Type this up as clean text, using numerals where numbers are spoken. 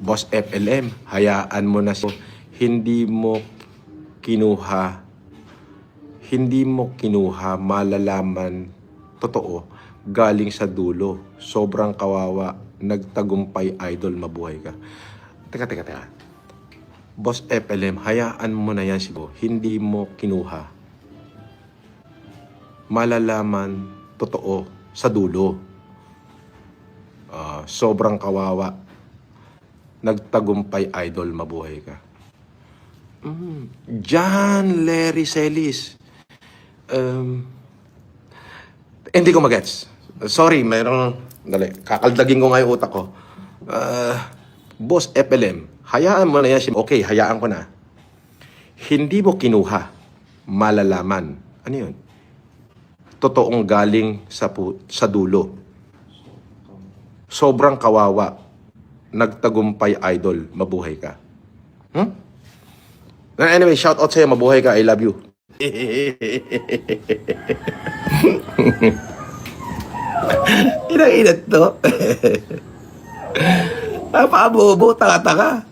Boss FLM, hayaan mo na hindi mo kinuha malalaman totoo galing sa dulo. Sobrang kawawa, nagtagumpay idol, mabuhay ka. Teka. Boss FLM, hayaan mo na yan siguro. Hindi mo kinuha malalaman totoo sa dulo. Sobrang kawawa, nagtagumpay idol, mabuhay ka. John Larry Celis. Hindi ko magets. Sorry, kakaldagin ko nga yung utak ko. Boss FLM, hayaan mo na yan. Okay, hayaan ko na. Hindi mo kinuha malalaman. Ano yun? Totoong galing sa dulo. Sobrang kawawa, nagtagumpay idol, mabuhay ka. Anyway, shout out sa'yo, mabuhay ka, I love you. Inang-inat to. Napabobo, taka-taka.